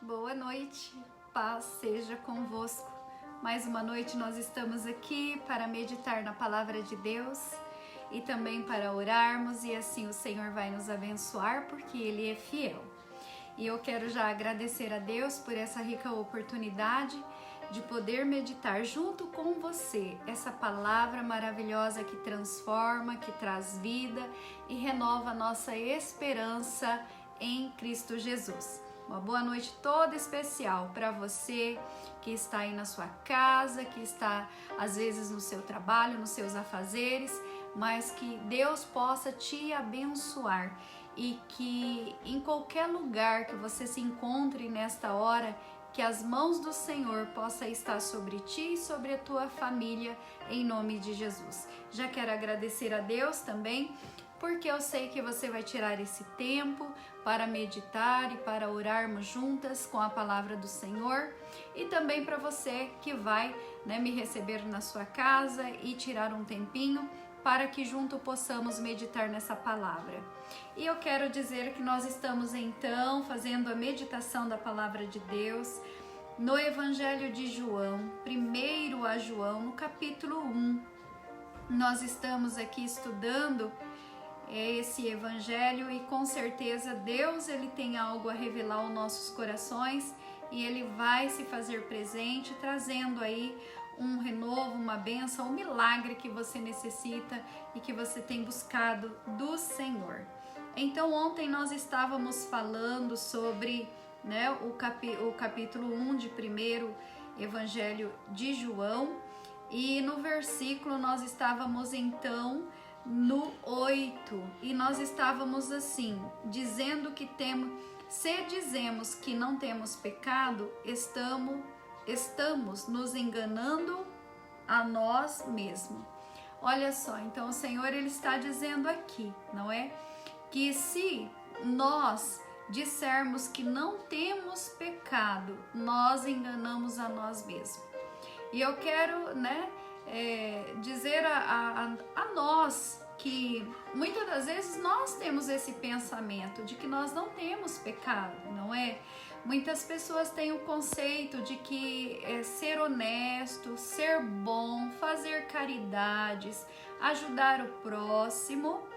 Boa noite, paz seja convosco. Mais uma noite nós estamos aqui para meditar na palavra de Deus e também para orarmos, e assim o Senhor vai nos abençoar porque Ele é fiel. E eu quero já agradecer a Deus por essa rica oportunidade de poder meditar junto com você essa palavra maravilhosa que transforma, que traz vida e renova a nossa esperança em Cristo Jesus. Uma boa noite toda especial para você que está aí na sua casa, que está às vezes no seu trabalho, nos seus afazeres, mas que Deus possa te abençoar e que em qualquer lugar que você se encontre nesta hora, que as mãos do Senhor possam estar sobre ti e sobre a tua família, em nome de Jesus. Já quero agradecer a Deus também, porque eu sei que você vai tirar esse tempo para meditar e para orarmos juntas com a palavra do Senhor, e também para você que vai me receber na sua casa e tirar um tempinho para que junto possamos meditar nessa palavra. E eu quero dizer que nós estamos então fazendo a meditação da palavra de Deus no Evangelho de João, primeiro a João, no capítulo 1. Nós estamos aqui estudando esse evangelho e com certeza Deus ele tem algo a revelar aos nossos corações e ele vai se fazer presente, trazendo aí um renovo, uma bênção, um milagre que você necessita e que você tem buscado do Senhor. Então ontem nós estávamos falando sobre o capítulo 1 de primeiro evangelho de João, e no versículo nós estávamos então no 8, e nós estávamos assim, dizendo que se dizemos que não temos pecado, estamos nos enganando a nós mesmos. Olha só, então o Senhor ele está dizendo aqui, não é? Que se nós dissermos que não temos pecado, nós enganamos a nós mesmos. E eu quero, dizer a nós que muitas das vezes nós temos esse pensamento de que nós não temos pecado, não é? Muitas pessoas têm o conceito de que ser honesto, ser bom, fazer caridades, ajudar o próximo,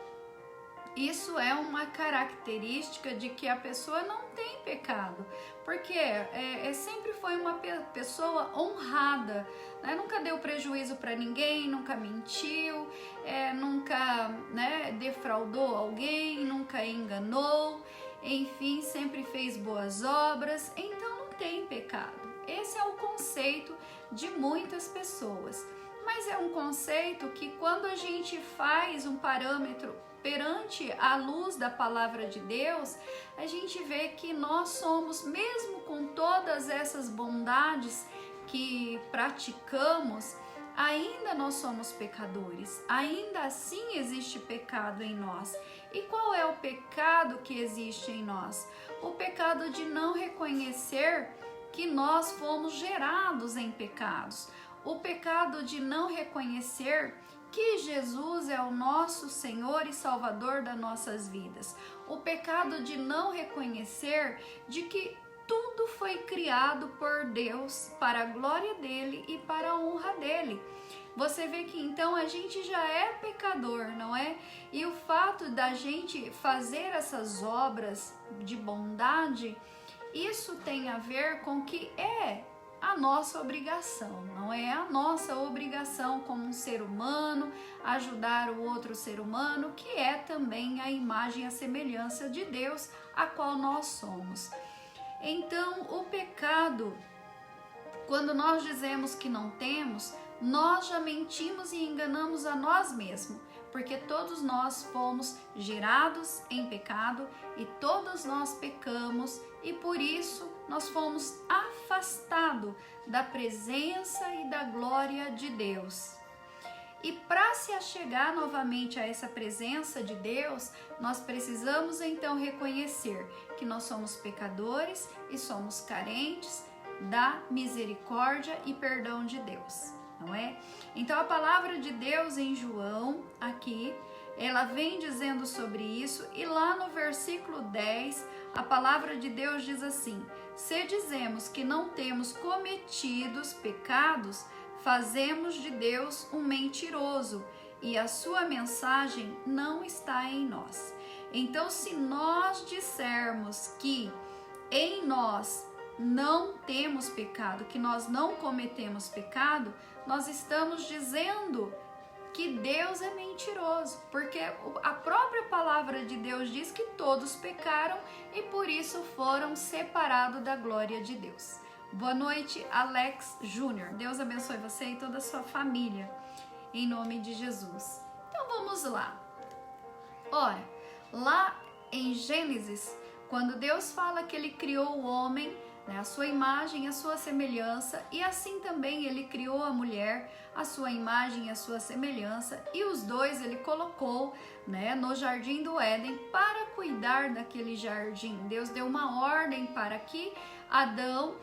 isso é uma característica de que a pessoa não tem pecado, porque sempre foi uma pessoa honrada, né? Nunca deu prejuízo para ninguém, nunca mentiu, nunca defraudou alguém, nunca enganou, enfim, sempre fez boas obras, então não tem pecado. Esse é o conceito de muitas pessoas, mas é um conceito que quando a gente faz um parâmetro perante a luz da palavra de Deus, a gente vê que nós somos, mesmo com todas essas bondades que praticamos, ainda nós somos pecadores, ainda assim existe pecado em nós. E qual é o pecado que existe em nós? O pecado de não reconhecer que nós fomos gerados em pecados, o pecado de não reconhecer que Jesus é o nosso Senhor e Salvador das nossas vidas. O pecado de não reconhecer de que tudo foi criado por Deus para a glória dele e para a honra dele. Você vê que então a gente já é pecador, não é? E o fato da gente fazer essas obras de bondade, isso tem a ver com que é a nossa obrigação, não é? A nossa obrigação como um ser humano, ajudar o outro ser humano, que é também a imagem e a semelhança de Deus, a qual nós somos. Então, o pecado, quando nós dizemos que não temos, nós já mentimos e enganamos a nós mesmos, porque todos nós fomos gerados em pecado e todos nós pecamos, e por isso nós fomos afastados da presença e da glória de Deus. E para se achegar novamente a essa presença de Deus, nós precisamos então reconhecer que nós somos pecadores e somos carentes da misericórdia e perdão de Deus, não é? Então a palavra de Deus em João aqui ela vem dizendo sobre isso, e lá no versículo 10, a palavra de Deus diz assim: se dizemos que não temos cometidos pecados, fazemos de Deus um mentiroso, e a sua mensagem não está em nós. Então, se nós dissermos que em nós não temos pecado, que nós não cometemos pecado, nós estamos dizendo que Deus é mentiroso, porque a própria palavra de Deus diz que todos pecaram e por isso foram separados da glória de Deus. Boa noite, Alex Júnior. Deus abençoe você e toda a sua família, em nome de Jesus. Então vamos lá. Ora, lá em Gênesis, quando Deus fala que Ele criou o homem, a sua imagem, a sua semelhança, e assim também Ele criou a mulher, a sua imagem e a sua semelhança, e os dois Ele colocou, no jardim do Éden para cuidar daquele jardim. Deus deu uma ordem para que Adão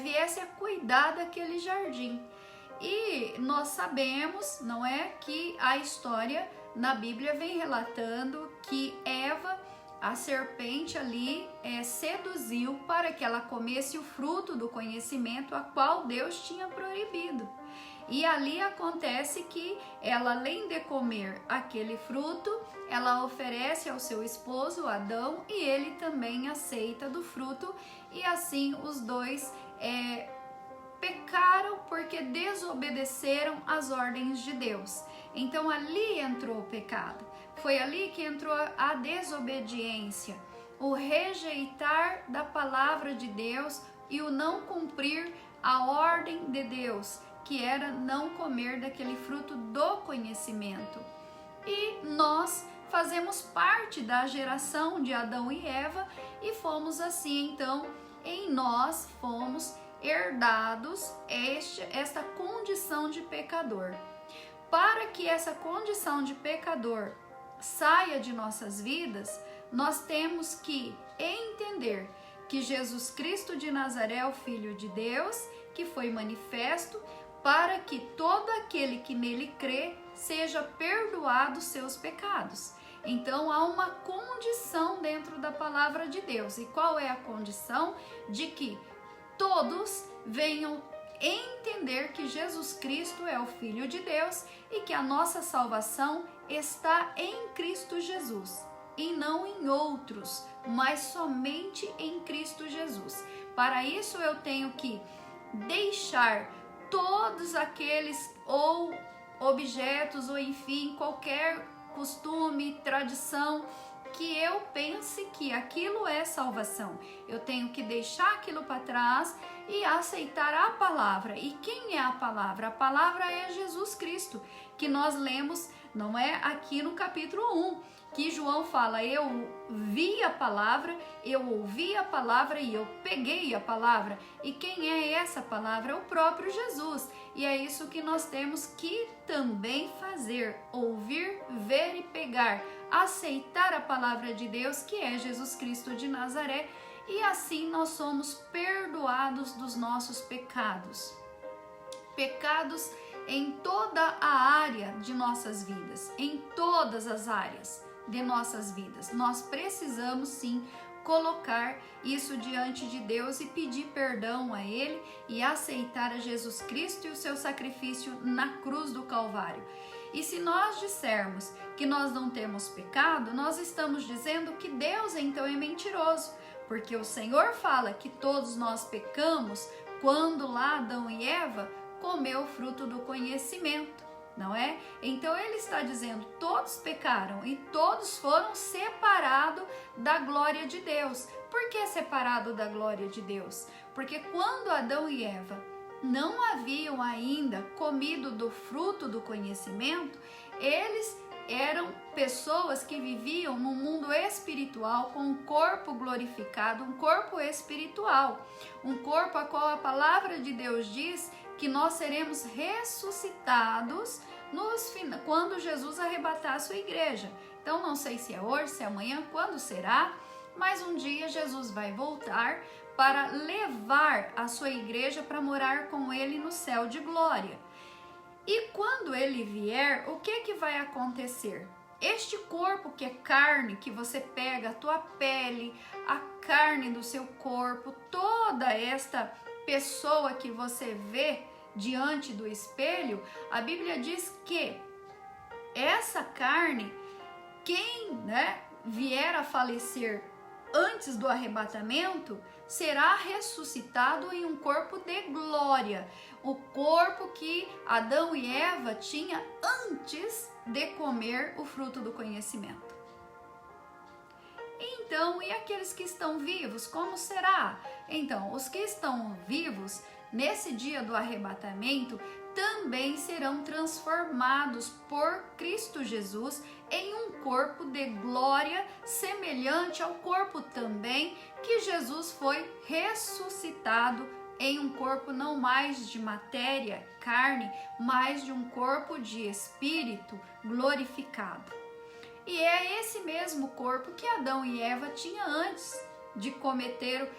viesse a cuidar daquele jardim. E nós sabemos, não é, que a história na Bíblia vem relatando que Eva, a serpente ali, seduziu para que ela comesse o fruto do conhecimento a qual Deus tinha proibido. E ali acontece que ela, além de comer aquele fruto, ela oferece ao seu esposo Adão e ele também aceita do fruto, e assim os dois pecaram porque desobedeceram às ordens de Deus. Então ali entrou o pecado. Foi ali que entrou a desobediência, o rejeitar da palavra de Deus e o não cumprir a ordem de Deus, que era não comer daquele fruto do conhecimento. E nós fazemos parte da geração de Adão e Eva e fomos assim, então, em nós fomos herdados esta condição de pecador. Para que essa condição de pecador saia de nossas vidas, nós temos que entender que Jesus Cristo de Nazaré é o Filho de Deus, que foi manifesto para que todo aquele que nele crê seja perdoado seus pecados. Então há uma condição dentro da palavra de Deus. E qual é a condição? De que todos venham entender que Jesus Cristo é o Filho de Deus e que a nossa salvação está em Cristo Jesus e não em outros, mas somente em Cristo Jesus. Para isso eu tenho que deixar todos aqueles ou objetos ou enfim qualquer costume, tradição que eu pense que aquilo é salvação. Eu tenho que deixar aquilo para trás e aceitar a palavra. E quem é a palavra? A palavra é Jesus Cristo, que nós lemos, não é, aqui no capítulo 1, que João fala: eu vi a palavra, eu ouvi a palavra e eu peguei a palavra. E quem é essa palavra? É o próprio Jesus. E é isso que nós temos que também fazer: ouvir, ver e pegar, aceitar a palavra de Deus, que é Jesus Cristo de Nazaré, e assim nós somos perdoados dos nossos pecados. Pecados em toda a área de nossas vidas, em todas as áreas de nossas vidas. Nós precisamos sim colocar isso diante de Deus e pedir perdão a Ele e aceitar a Jesus Cristo e o seu sacrifício na cruz do Calvário. E se nós dissermos que nós não temos pecado, nós estamos dizendo que Deus então é mentiroso, porque o Senhor fala que todos nós pecamos quando lá Adão e Eva comeu o fruto do conhecimento, não é? Então ele está dizendo: todos pecaram e todos foram separados da glória de Deus. Por que separado da glória de Deus? Porque quando Adão e Eva não haviam ainda comido do fruto do conhecimento, eles eram pessoas que viviam no mundo espiritual com um corpo glorificado, um corpo espiritual, um corpo a qual a palavra de Deus diz que nós seremos ressuscitados quando Jesus arrebatar a sua igreja. Então não sei se é hoje, se é amanhã, quando será, mas um dia Jesus vai voltar para levar a sua igreja para morar com ele no céu de glória. E quando ele vier, o que vai acontecer? este corpo que é carne, que você pega, a tua pele, a carne do seu corpo, toda esta pessoa que você vê diante do espelho, a Bíblia diz que essa carne, quem, né, vier a falecer antes do arrebatamento, será ressuscitado em um corpo de glória, o corpo que Adão e Eva tinham antes de comer o fruto do conhecimento. Então, e aqueles que estão vivos, como será? Então, os que estão vivos nesse dia do arrebatamento também serão transformados por Cristo Jesus em um corpo de glória semelhante ao corpo também que Jesus foi ressuscitado em um corpo não mais de matéria, carne, mas de um corpo de espírito glorificado. E é esse mesmo corpo que Adão e Eva tinham antes de cometer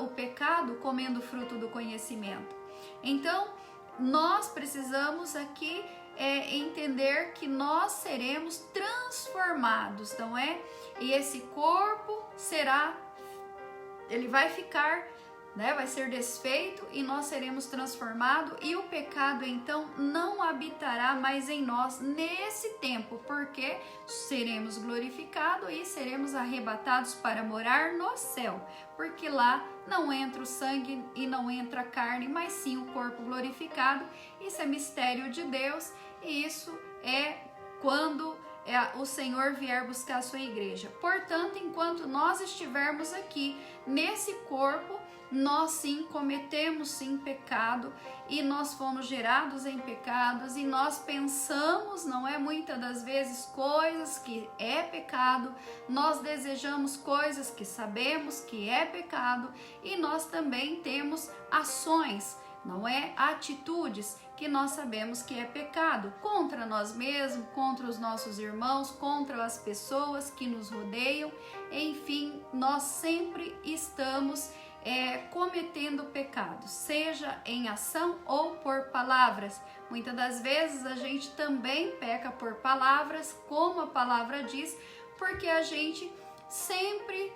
o pecado, comendo o fruto do conhecimento. Então, nós precisamos aqui entender que nós seremos transformados, não é? E esse corpo ele vai ficar, né? Vai ser desfeito e nós seremos transformados, e o pecado então não habitará mais em nós nesse tempo, porque seremos glorificados e seremos arrebatados para morar no céu, porque lá não entra o sangue e não entra a carne, mas sim o corpo glorificado. Isso é mistério de Deus, e isso é quando o Senhor vier buscar a sua igreja. Portanto, enquanto nós estivermos aqui nesse corpo, nós sim cometemos sim pecado, e nós fomos gerados em pecados, e nós pensamos, não é, muitas das vezes coisas que é pecado, nós desejamos coisas que sabemos que é pecado, e nós também temos ações, não é, atitudes que nós sabemos que é pecado, contra nós mesmos, contra os nossos irmãos, contra as pessoas que nos rodeiam. Enfim, nós sempre estamos cometendo pecados, seja em ação ou por palavras. Muitas das vezes a gente também peca por palavras, como a palavra diz, porque a gente sempre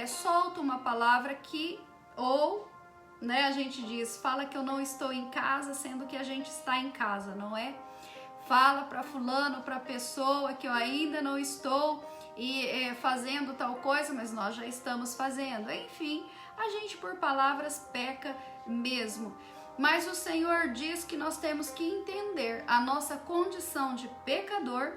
solta uma palavra que, ou, né, a gente diz, fala que eu não estou em casa, sendo que a gente está em casa, não é? Fala para fulano, para pessoa que eu ainda não estou fazendo tal coisa, mas nós já estamos fazendo. Enfim, a gente por palavras peca mesmo. Mas o Senhor diz que nós temos que entender a nossa condição de pecador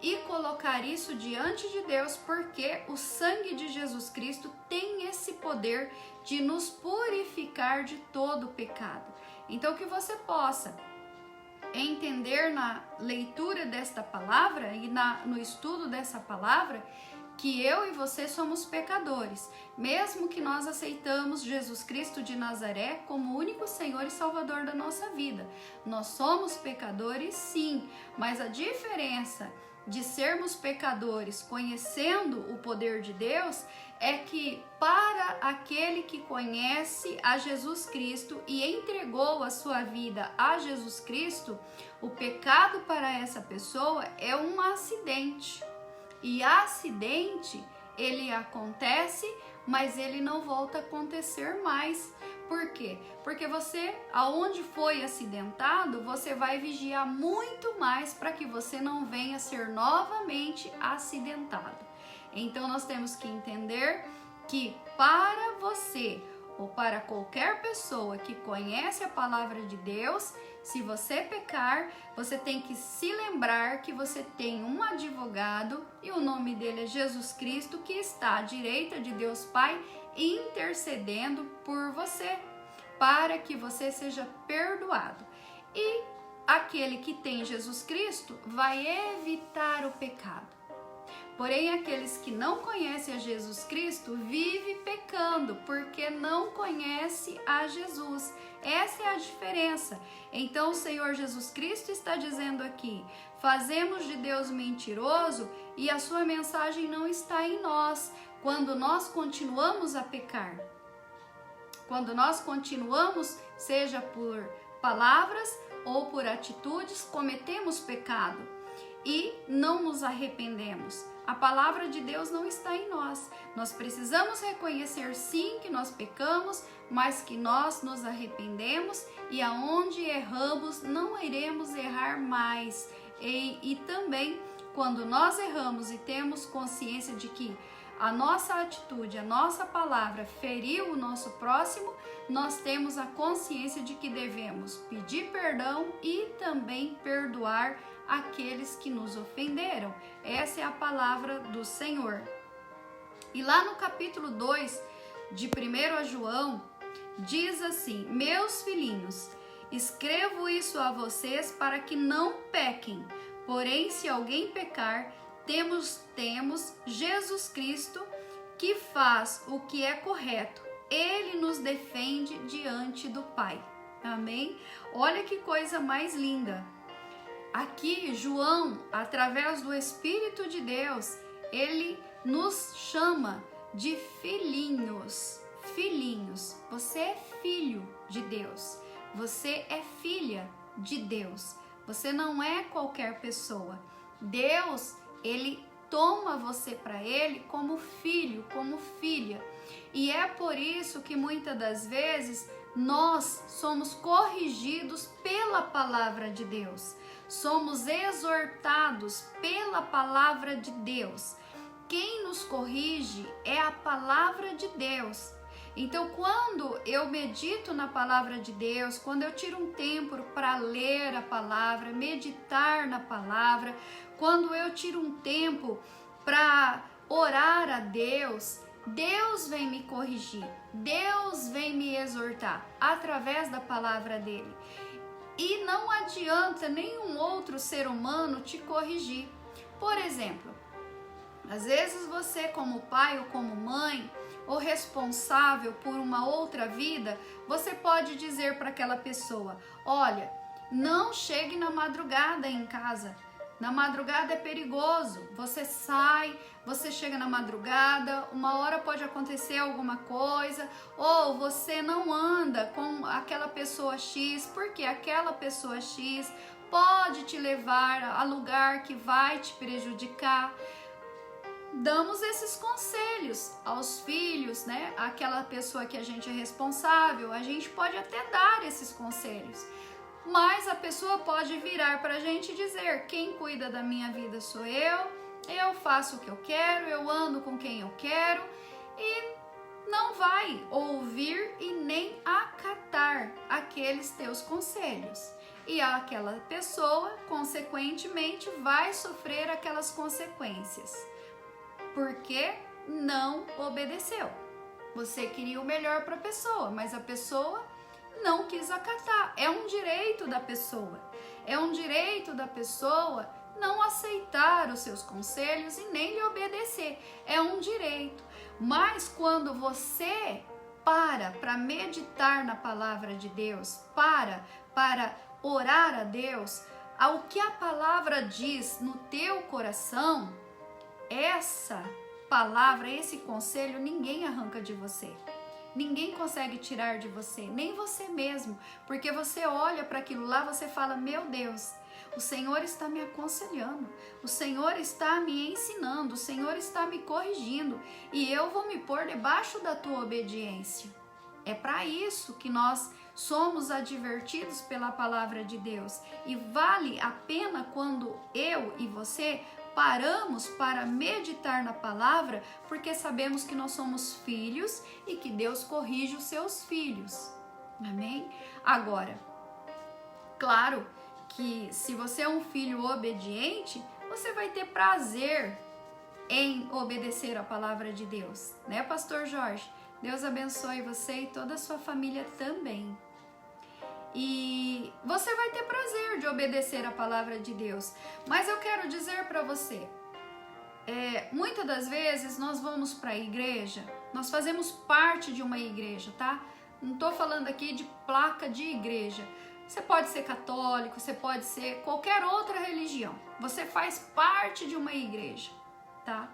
e colocar isso diante de Deus, porque o sangue de Jesus Cristo tem esse poder de nos purificar de todo o pecado. Então, que você possa entender na leitura desta palavra e no estudo dessa palavra que eu e você somos pecadores, mesmo que nós aceitamos Jesus Cristo de Nazaré como único Senhor e Salvador da nossa vida. Nós somos pecadores, sim, mas a diferença de sermos pecadores conhecendo o poder de Deus é que para aquele que conhece a Jesus Cristo e entregou a sua vida a Jesus Cristo, o pecado para essa pessoa é um acidente. E acidente, ele acontece, mas ele não volta a acontecer mais. Por quê? Porque você, aonde foi acidentado, você vai vigiar muito mais para que você não venha a ser novamente acidentado. Então nós temos que entender que para você ou para qualquer pessoa que conhece a palavra de Deus, se você pecar, você tem que se lembrar que você tem um advogado e o nome dele é Jesus Cristo, que está à direita de Deus Pai intercedendo por você, para que você seja perdoado. E aquele que tem Jesus Cristo vai evitar o pecado. Porém, aqueles que não conhecem a Jesus Cristo vivem pecando porque não conhece a Jesus. Essa é a diferença. Então, o Senhor Jesus Cristo está dizendo aqui: fazemos de Deus mentiroso e a sua mensagem não está em nós, quando nós continuamos a pecar. Quando nós continuamos, seja por palavras ou por atitudes, cometemos pecado. e não nos arrependemos. A palavra de Deus não está em nós. Nós precisamos reconhecer sim que nós pecamos, mas que nós nos arrependemos e aonde erramos não iremos errar mais. E também quando nós erramos e temos consciência de que a nossa atitude, a nossa palavra feriu o nosso próximo, nós temos a consciência de que devemos pedir perdão e também perdoar aqueles que nos ofenderam. Essa é a palavra do Senhor. E lá no capítulo 2 de 1 João, diz assim: meus filhinhos, escrevo isso a vocês para que não pequem. Porém, se alguém pecar, temos Jesus Cristo, que faz o que é correto. Ele nos defende diante do Pai. Amém? Olha que coisa mais linda. Aqui, João, através do Espírito de Deus, ele nos chama de filhinhos. Filhinhos. Você é filho de Deus. Você é filha de Deus. Você não é qualquer pessoa. Deus, ele toma você para ele como filho, como filha. E é por isso que muitas das vezes nós somos corrigidos pela palavra de Deus. Somos exortados pela palavra de Deus. Quem nos corrige é a palavra de Deus. Então, quando eu medito na palavra de Deus, quando eu tiro um tempo para ler a palavra, meditar na palavra, quando eu tiro um tempo para orar a Deus, Deus vem me corrigir, Deus vem me exortar através da palavra dele. E não adianta nenhum outro ser humano te corrigir. Por exemplo, às vezes você, como pai ou como mãe, ou responsável por uma outra vida, você pode dizer para aquela pessoa: olha, não chegue na madrugada em casa. Na madrugada é perigoso. Você sai, você chega na madrugada, uma hora pode acontecer alguma coisa, ou você não anda com aquela pessoa X, porque aquela pessoa X pode te levar a lugar que vai te prejudicar. Damos esses conselhos aos filhos, né? Aquela pessoa que a gente é responsável, a gente pode até dar esses conselhos. Mas a pessoa pode virar para a gente e dizer: quem cuida da minha vida sou eu faço o que eu quero, eu ando com quem eu quero, e não vai ouvir e nem acatar aqueles teus conselhos. E aquela pessoa, consequentemente, vai sofrer aquelas consequências, porque não obedeceu. Você queria o melhor para a pessoa, mas a pessoa não quis acatar. É um direito da pessoa. É um direito da pessoa não aceitar os seus conselhos e nem lhe obedecer. É um direito. Mas quando você para meditar na palavra de Deus, para orar a Deus, ao que a palavra diz no teu coração, essa palavra, esse conselho, ninguém arranca de você. Ninguém consegue tirar de você, nem você mesmo, porque você olha para aquilo lá, você fala: meu Deus, o Senhor está me aconselhando, o Senhor está me ensinando, o Senhor está me corrigindo, e eu vou me pôr debaixo da tua obediência. É para isso que nós somos advertidos pela palavra de Deus, e vale a pena quando eu e você paramos para meditar na palavra, porque sabemos que nós somos filhos e que Deus corrige os seus filhos. Amém? Agora, claro que se você é um filho obediente, você vai ter prazer em obedecer a palavra de Deus, né, Pastor Jorge? Deus abençoe você e toda a sua família também. E você vai ter prazer de obedecer a palavra de Deus. Mas eu quero dizer para você, muitas das vezes nós vamos para a igreja, nós fazemos parte de uma igreja, tá? Não estou falando aqui de placa de igreja. Você pode ser católico, você pode ser qualquer outra religião. Você faz parte de uma igreja, tá?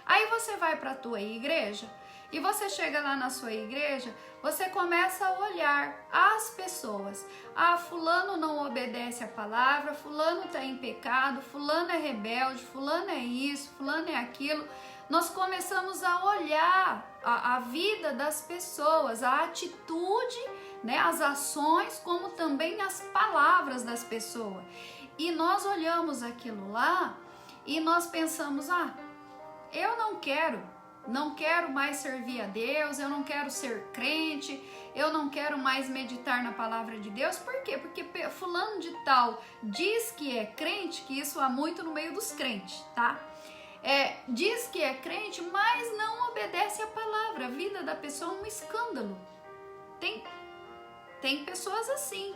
Aí você vai para a tua igreja E você chega lá na sua igreja, você começa a olhar as pessoas. Ah, fulano não obedece a palavra, fulano está em pecado, fulano é rebelde, fulano é isso, fulano é aquilo. Nós começamos a olhar a vida das pessoas, a atitude, né, as ações, como também as palavras das pessoas. E nós olhamos aquilo lá e nós pensamos, ah, eu não quero mais servir a Deus, eu não quero ser crente, eu não quero mais meditar na palavra de Deus. Por quê? Porque fulano de tal diz que é crente, que isso há muito no meio dos crentes, tá? Diz que é crente, mas não obedece a palavra. A vida da pessoa é um escândalo. Tem pessoas assim.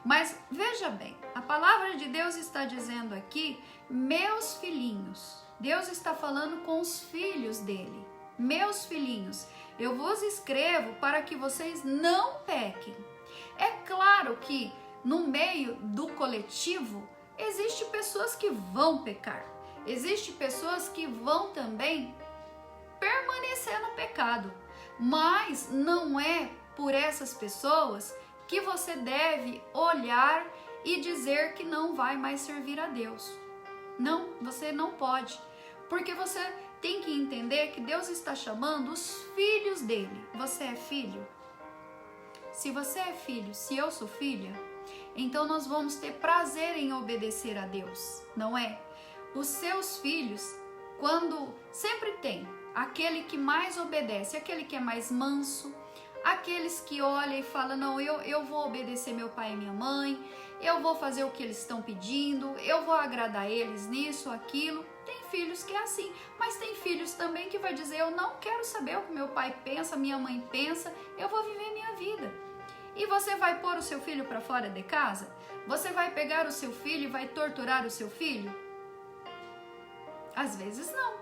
Mas veja bem, a palavra de Deus está dizendo aqui, meus filhinhos. Deus está falando com os filhos dele. Meus filhinhos, eu vos escrevo para que vocês não pequem. É claro que no meio do coletivo, existem pessoas que vão pecar. Existem pessoas que vão também permanecer no pecado. Mas não é por essas pessoas que você deve olhar e dizer que não vai mais servir a Deus. Não, você não pode. Porque você tem que entender que Deus está chamando os filhos dele. Você é filho? Se você é filho, se eu sou filha, então nós vamos ter prazer em obedecer a Deus, não é? Os seus filhos, quando sempre tem aquele que mais obedece, aquele que é mais manso, aqueles que olham e falam, não, eu vou obedecer meu pai e minha mãe, eu vou fazer o que eles estão pedindo, eu vou agradar eles nisso, aquilo. Tem filhos que é assim, mas tem filhos também que vai dizer, eu não quero saber o que meu pai pensa, minha mãe pensa, eu vou viver minha vida. E você vai pôr o seu filho para fora de casa? Você vai pegar o seu filho e vai torturar o seu filho? Às vezes não.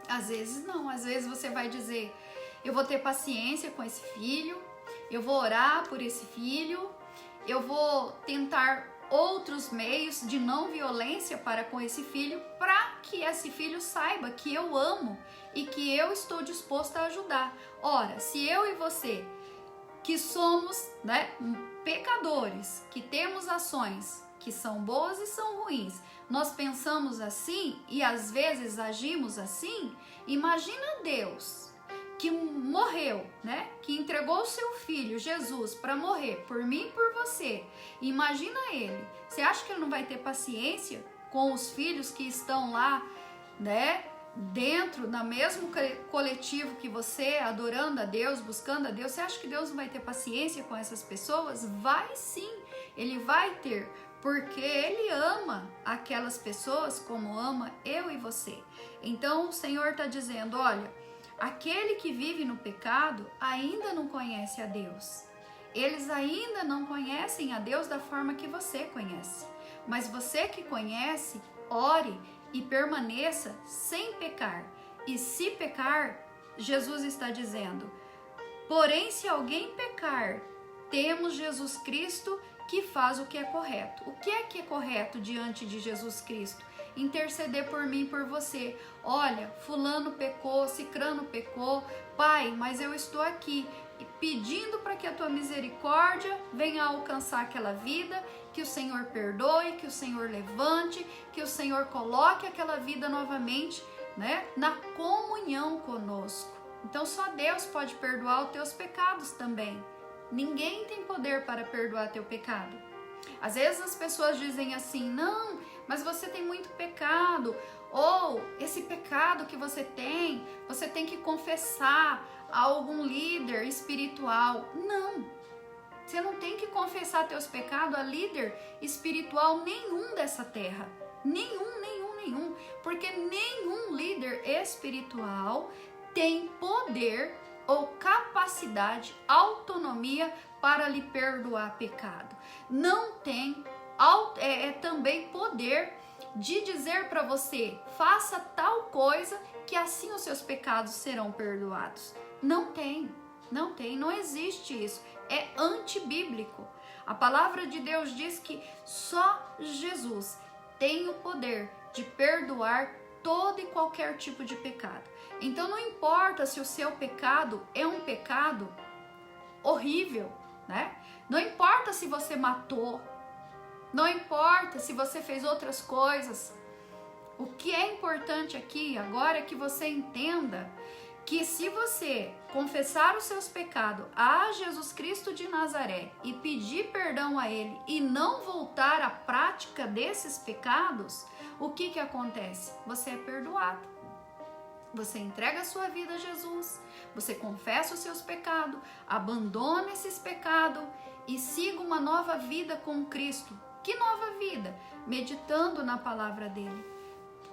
Às vezes não. Às vezes você vai dizer, eu vou ter paciência com esse filho, eu vou orar por esse filho, eu vou tentar outros meios de não violência para com esse filho, para que esse filho saiba que eu amo e que eu estou disposto a ajudar. Ora, se eu e você, que somos, né, pecadores, que temos ações que são boas e são ruins, nós pensamos assim e às vezes agimos assim, imagina Deus que morreu, né? Que entregou o seu filho, Jesus, para morrer por mim e por você. Imagina ele. Você acha que ele não vai ter paciência com os filhos que estão lá, né? Dentro, no mesmo coletivo que você, adorando a Deus, buscando a Deus? Você acha que Deus não vai ter paciência com essas pessoas? Vai sim, ele vai ter. Porque ele ama aquelas pessoas como ama eu e você. Então o Senhor está dizendo, olha, aquele que vive no pecado ainda não conhece a Deus. Eles ainda não conhecem a Deus da forma que você conhece. Mas você que conhece, ore e permaneça sem pecar. E se pecar, Jesus está dizendo, porém se alguém pecar, temos Jesus Cristo que faz o que é correto. O que é correto diante de Jesus Cristo? Interceder por mim e por você. Olha, fulano pecou, cicrano pecou, Pai, mas eu estou aqui pedindo para que a tua misericórdia venha alcançar aquela vida, que o Senhor perdoe, que o Senhor levante, que o Senhor coloque aquela vida novamente, né, na comunhão conosco. Então só Deus pode perdoar os teus pecados também. Ninguém tem poder para perdoar teu pecado. Às vezes as pessoas dizem assim, não, mas você tem muito pecado, ou esse pecado que você tem que confessar a algum líder espiritual. Não, você não tem que confessar teus pecados a líder espiritual nenhum dessa terra. Nenhum, porque nenhum líder espiritual tem poder ou capacidade, autonomia para lhe perdoar pecado. Não tem também poder de dizer para você, faça tal coisa que assim os seus pecados serão perdoados. Não existe isso. É antibíblico. A palavra de Deus diz que só Jesus tem o poder de perdoar todo e qualquer tipo de pecado. Então não importa se o seu pecado é um pecado horrível, né? Não importa se você matou, não importa se você fez outras coisas. O que é importante aqui agora é que você entenda que se você confessar os seus pecados a Jesus Cristo de Nazaré e pedir perdão a Ele e não voltar à prática desses pecados, o que acontece? Você é perdoado. Você entrega a sua vida a Jesus, você confessa os seus pecados, abandona esses pecados e siga uma nova vida com Cristo. Que nova vida? Meditando na palavra dele,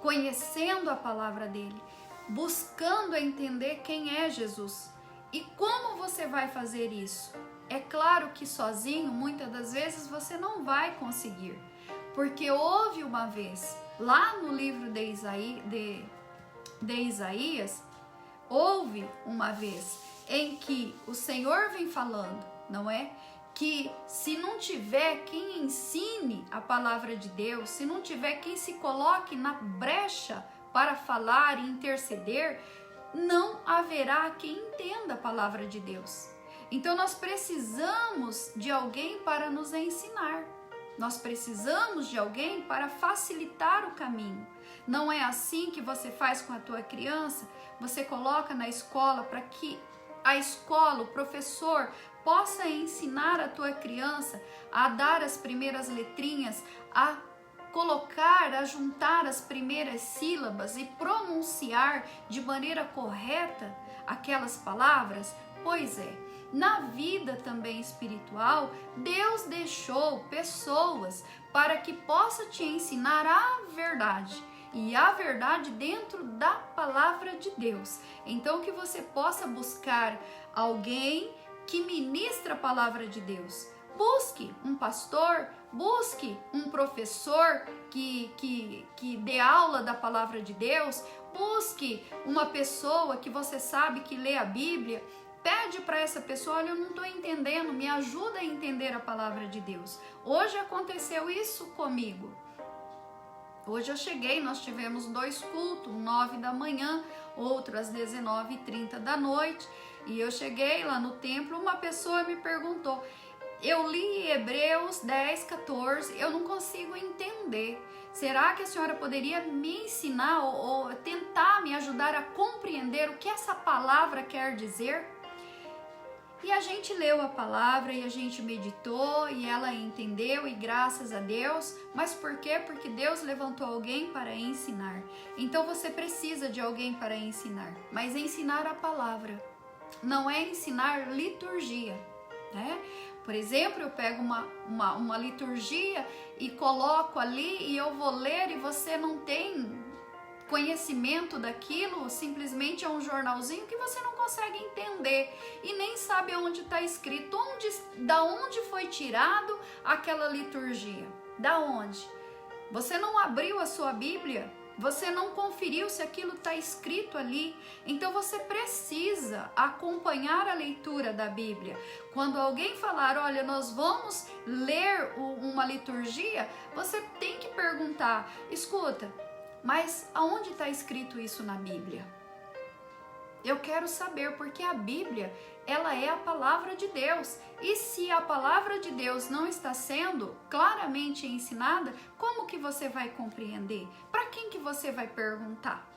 conhecendo a palavra dele, buscando entender quem é Jesus. E como você vai fazer isso? É claro que sozinho, muitas das vezes, você não vai conseguir. Porque houve uma vez, lá no livro de Isaías, houve uma vez em que o Senhor vem falando, não é? Que se não tiver quem ensine a palavra de Deus, se não tiver quem se coloque na brecha para falar e interceder, não haverá quem entenda a palavra de Deus. Então nós precisamos de alguém para nos ensinar. Nós precisamos de alguém para facilitar o caminho. Não é assim que você faz com a tua criança? Você coloca na escola para que a escola, o professor, possa ensinar a tua criança a dar as primeiras letrinhas, a colocar, a juntar as primeiras sílabas e pronunciar de maneira correta aquelas palavras? Pois é, na vida também espiritual, Deus deixou pessoas para que possa te ensinar a verdade. E a verdade dentro da palavra de Deus. Então que você possa buscar alguém que ministra a palavra de Deus. Busque um pastor, busque um professor que dê aula da palavra de Deus, busque uma pessoa que você sabe que lê a Bíblia. Pede para essa pessoa: olha, eu não estou entendendo, me ajuda a entender a palavra de Deus. Hoje aconteceu isso comigo. Hoje eu cheguei, nós tivemos 2 cultos, 9 da manhã, outro às 19h30 da noite. E eu cheguei lá no templo, uma pessoa me perguntou: eu li Hebreus 10, 14, eu não consigo entender. Será que a senhora poderia me ensinar ou tentar me ajudar a compreender o que essa palavra quer dizer? E a gente leu a palavra e a gente meditou e ela entendeu, e graças a Deus. Mas por quê? Porque Deus levantou alguém para ensinar. Então você precisa de alguém para ensinar, mas ensinar a palavra, não é ensinar liturgia, né? Por exemplo, eu pego uma liturgia e coloco ali e eu vou ler, e você não tem conhecimento daquilo, simplesmente é um jornalzinho que você não consegue entender e nem sabe onde está escrito, da onde foi tirado aquela liturgia, da onde? Você não abriu a sua Bíblia, você não conferiu se aquilo está escrito ali. Então você precisa acompanhar a leitura da Bíblia. Quando alguém falar: olha, nós vamos ler uma liturgia, você tem que perguntar: escuta, mas aonde está escrito isso na Bíblia? Eu quero saber, porque a Bíblia, ela é a palavra de Deus. E se a palavra de Deus não está sendo claramente ensinada, como que você vai compreender? Para quem que você vai perguntar?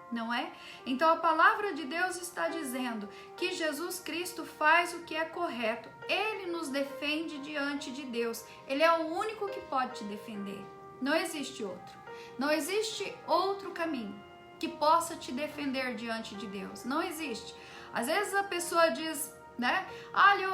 Não é? Então a palavra de Deus está dizendo que Jesus Cristo faz o que é correto. Ele nos defende diante de Deus. Ele é o único que pode te defender. Não existe outro. Não existe outro caminho que possa te defender diante de Deus. Não existe. Às vezes a pessoa diz, né? Olha,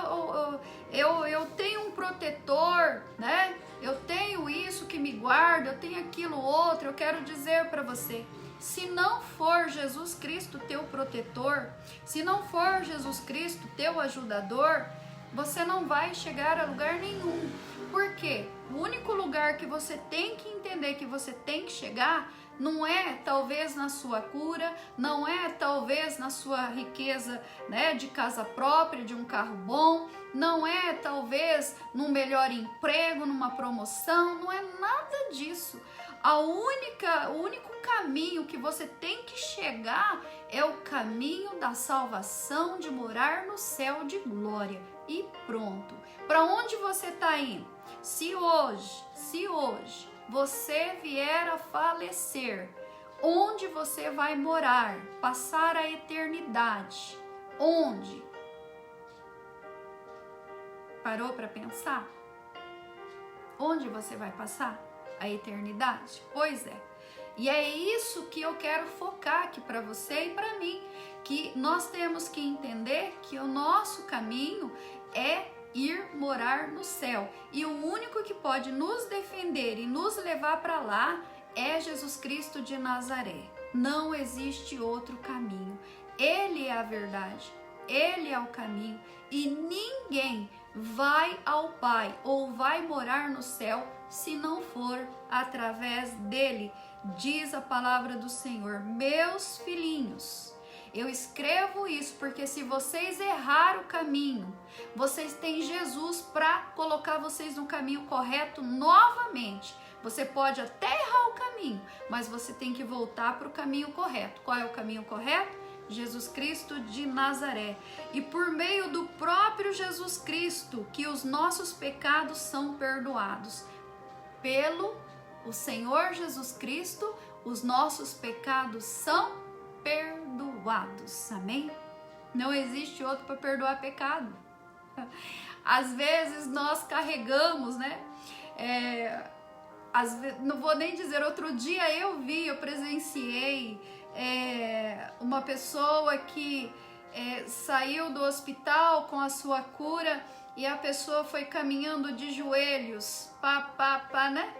eu tenho um protetor, né? Eu tenho isso que me guarda, eu tenho aquilo outro. Eu quero dizer para você: se não for Jesus Cristo teu protetor, se não for Jesus Cristo teu ajudador, você não vai chegar a lugar nenhum. Por quê? O único lugar que você tem que entender que você tem que chegar não é talvez na sua cura, não é talvez na sua riqueza, né, de casa própria, de um carro bom, não é talvez num melhor emprego, numa promoção, não é nada disso. O único caminho que você tem que chegar é o caminho da salvação, de morar no céu de glória. E pronto. Para onde você está indo? Se hoje você vier a falecer, onde você vai morar? Passar a eternidade? Onde? Parou para pensar? Onde você vai passar a eternidade? Pois é. E é isso que eu quero focar aqui para você e para mim, que nós temos que entender que o nosso caminho é ir morar no céu. E o único que pode nos defender e nos levar para lá é Jesus Cristo de Nazaré. Não existe outro caminho. Ele é a verdade, Ele é o caminho e ninguém vai ao Pai ou vai morar no céu se não for através dele. Diz a palavra do Senhor: meus filhinhos, eu escrevo isso porque se vocês errar o caminho, vocês têm Jesus para colocar vocês no caminho correto novamente. Você pode até errar o caminho, mas você tem que voltar para o caminho correto. Qual é o caminho correto? Jesus Cristo de Nazaré. E por meio do próprio Jesus Cristo que os nossos pecados são perdoados. Pelo o Senhor Jesus Cristo, os nossos pecados são perdoados. Amém? Não existe outro para perdoar pecado. Às vezes nós carregamos, né? Não vou nem dizer, outro dia eu presenciei uma pessoa que saiu do hospital com a sua cura e a pessoa foi caminhando de joelhos, né?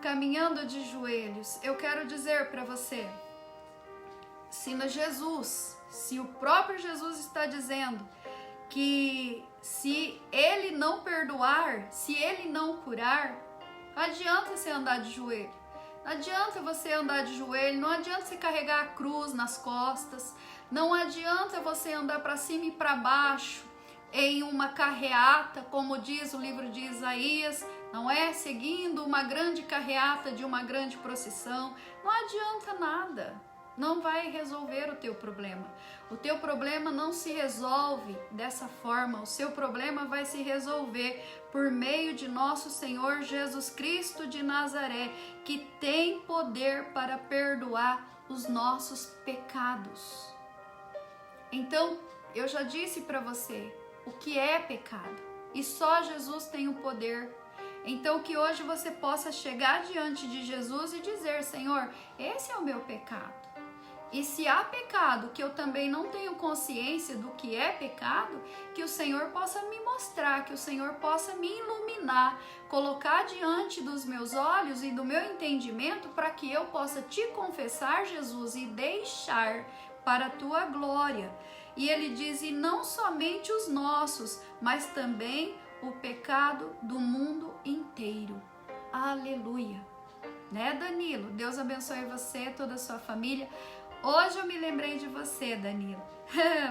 Caminhando de joelhos. Eu quero dizer para você, se o próprio Jesus está dizendo que se ele não perdoar, se ele não curar, não adianta você andar de joelho. Não adianta você andar de joelho, não adianta você carregar a cruz nas costas, não adianta você andar para cima e para baixo em uma carreata, como diz o livro de Isaías, não é? Seguindo uma grande carreata de uma grande procissão. Não adianta nada. Não vai resolver o teu problema. O teu problema não se resolve dessa forma. O seu problema vai se resolver por meio de nosso Senhor Jesus Cristo de Nazaré, que tem poder para perdoar os nossos pecados. Então, eu já disse para você o que é pecado. E só Jesus tem o poder. Então, que hoje você possa chegar diante de Jesus e dizer: Senhor, esse é o meu pecado. E se há pecado que eu também não tenho consciência do que é pecado, que o Senhor possa me mostrar, que o Senhor possa me iluminar, colocar diante dos meus olhos e do meu entendimento para que eu possa te confessar, Jesus, e deixar para a tua glória. E ele diz: e não somente os nossos, mas também o pecado do mundo inteiro. Aleluia. Né, Danilo? Deus abençoe você, toda a sua família. Hoje eu me lembrei de você, Danilo.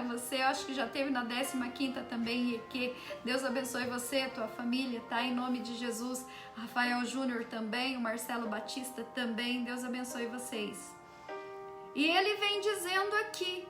Você, eu acho que já teve na 15ª também, que Deus abençoe você, tua família, tá? Em nome de Jesus. Rafael Júnior também, o Marcelo Batista também, Deus abençoe vocês. E ele vem dizendo aqui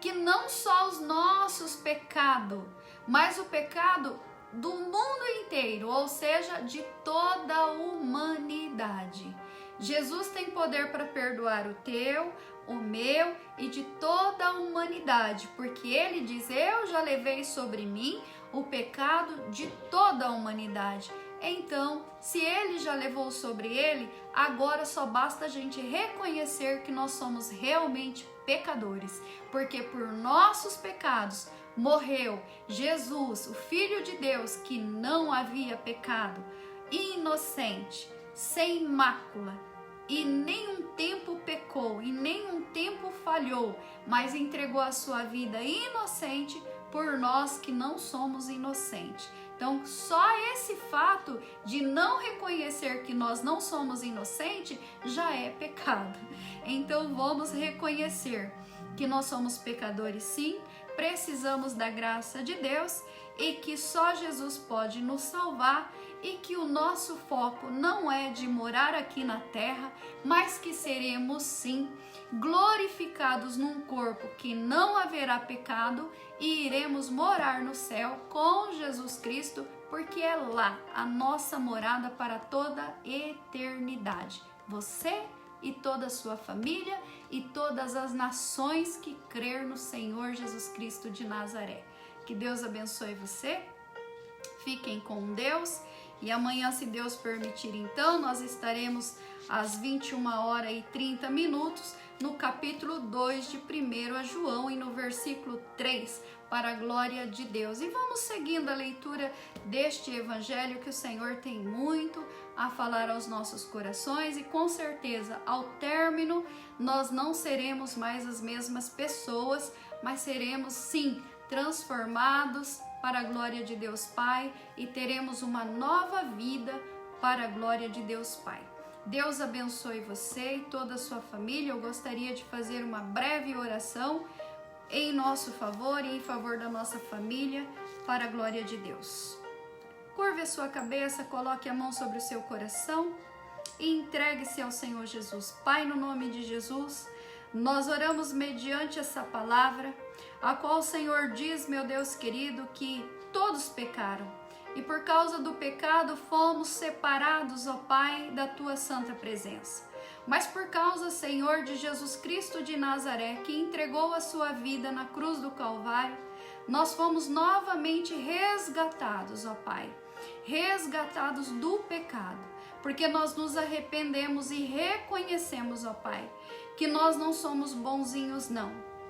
que não só os nossos pecados, mas o pecado do mundo inteiro, ou seja, de toda a humanidade. Jesus tem poder para perdoar o teu, o meu e de toda a humanidade, porque ele diz: eu já levei sobre mim o pecado de toda a humanidade. Então, se ele já levou sobre ele, agora só basta a gente reconhecer que nós somos realmente pecadores, porque por nossos pecados morreu Jesus, o Filho de Deus, que não havia pecado, inocente, sem mácula, e nenhum tempo pecou, e nenhum tempo falhou, mas entregou a sua vida inocente por nós que não somos inocentes. Então, só esse fato de não reconhecer que nós não somos inocentes já é pecado. Então, vamos reconhecer que nós somos pecadores, sim, precisamos da graça de Deus e que só Jesus pode nos salvar, e que o nosso foco não é de morar aqui na terra, mas que seremos sim glorificados num corpo que não haverá pecado e iremos morar no céu com Jesus Cristo, porque é lá a nossa morada para toda a eternidade. Você e toda a sua família e todas as nações que crer no Senhor Jesus Cristo de Nazaré. Que Deus abençoe você, fiquem com Deus, e amanhã, se Deus permitir, então, nós estaremos às 21h30 no capítulo 2 de 1 João e no versículo 3, para a glória de Deus. E vamos seguindo a leitura deste evangelho, que o Senhor tem muito a falar aos nossos corações, e com certeza, ao término, nós não seremos mais as mesmas pessoas, mas seremos sim transformados para a glória de Deus Pai, e teremos uma nova vida para a glória de Deus Pai. Deus abençoe você e toda a sua família. Eu gostaria de fazer uma breve oração em nosso favor e em favor da nossa família, para a glória de Deus. Curve a sua cabeça, coloque a mão sobre o seu coração e entregue-se ao Senhor Jesus. Pai, no nome de Jesus, nós oramos mediante essa palavra, a qual o Senhor diz, meu Deus querido, que todos pecaram, e por causa do pecado fomos separados, ó Pai, da Tua santa presença. Mas por causa, Senhor, de Jesus Cristo de Nazaré, que entregou a sua vida na cruz do Calvário, nós fomos novamente resgatados, ó Pai, resgatados do pecado, porque nós nos arrependemos e reconhecemos, ó Pai, que nós não somos bonzinhos,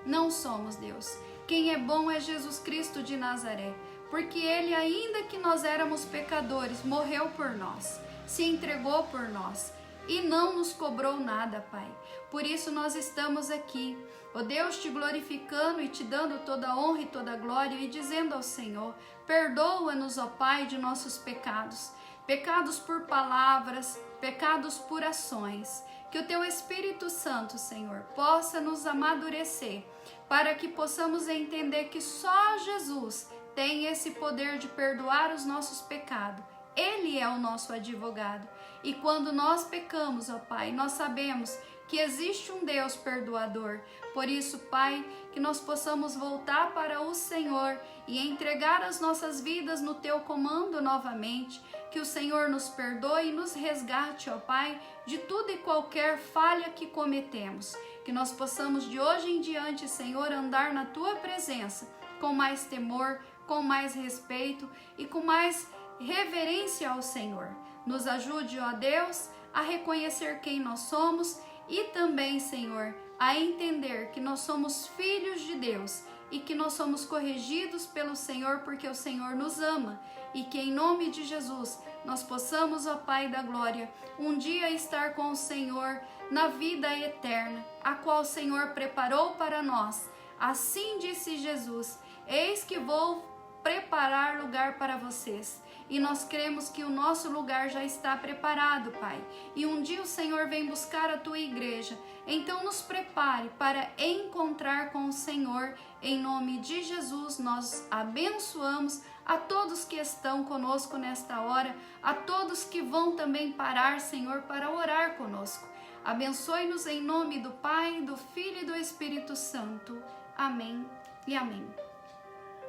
não somos, Deus. Quem é bom é Jesus Cristo de Nazaré, porque Ele, ainda que nós éramos pecadores, morreu por nós, se entregou por nós e não nos cobrou nada, Pai. Por isso nós estamos aqui, ó Deus, te glorificando e te dando toda a honra e toda a glória, e dizendo ao Senhor, perdoa-nos, ó Pai, de nossos pecados, pecados por palavras, pecados por ações. Que o Teu Espírito Santo, Senhor, possa nos amadurecer, para que possamos entender que só Jesus tem esse poder de perdoar os nossos pecados. Ele é o nosso advogado. E quando nós pecamos, ó Pai, nós sabemos que existe um Deus perdoador. Por isso, Pai, que nós possamos voltar para o Senhor e entregar as nossas vidas no Teu comando novamente. Que o Senhor nos perdoe e nos resgate, ó Pai, de tudo e qualquer falha que cometemos. Que nós possamos de hoje em diante, Senhor, andar na Tua presença com mais temor, com mais respeito e com mais reverência ao Senhor. Nos ajude, ó Deus, a reconhecer quem nós somos e também, Senhor, a entender que nós somos filhos de Deus e que nós somos corrigidos pelo Senhor, porque o Senhor nos ama, e que em nome de Jesus nós possamos, ó Pai da glória, um dia estar com o Senhor na vida eterna, a qual o Senhor preparou para nós. Assim disse Jesus: eis que vou preparar lugar para vocês. E nós cremos que o nosso lugar já está preparado, Pai. E um dia o Senhor vem buscar a Tua igreja. Então nos prepare para encontrar com o Senhor. Em nome de Jesus, nós abençoamos a todos que estão conosco nesta hora, a todos que vão também parar, Senhor, para orar conosco. Abençoe-nos em nome do Pai, do Filho e do Espírito Santo. Amém e amém.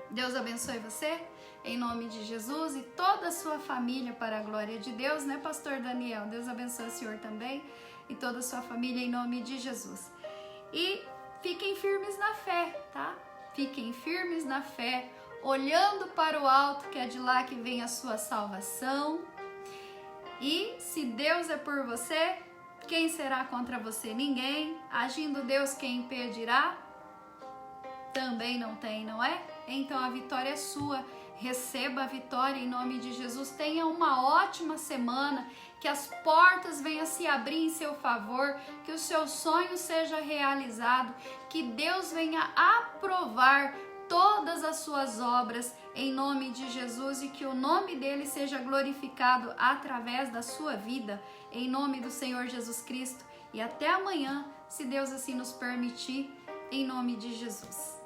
Deus abençoe você, em nome de Jesus, e toda a sua família para a glória de Deus, né, Pastor Daniel? Deus abençoe o senhor também e toda a sua família em nome de Jesus. E fiquem firmes na fé, tá? Fiquem firmes na fé, olhando para o alto, que é de lá que vem a sua salvação. E se Deus é por você, quem será contra você? Ninguém. Agindo Deus, quem impedirá? Também não tem, não é? Então a vitória é sua. Receba a vitória em nome de Jesus. Tenha uma ótima semana, que as portas venham se abrir em seu favor, que o seu sonho seja realizado, que Deus venha aprovar todas as suas obras em nome de Jesus, e que o nome dele seja glorificado através da sua vida, em nome do Senhor Jesus Cristo. E até amanhã, se Deus assim nos permitir, em nome de Jesus.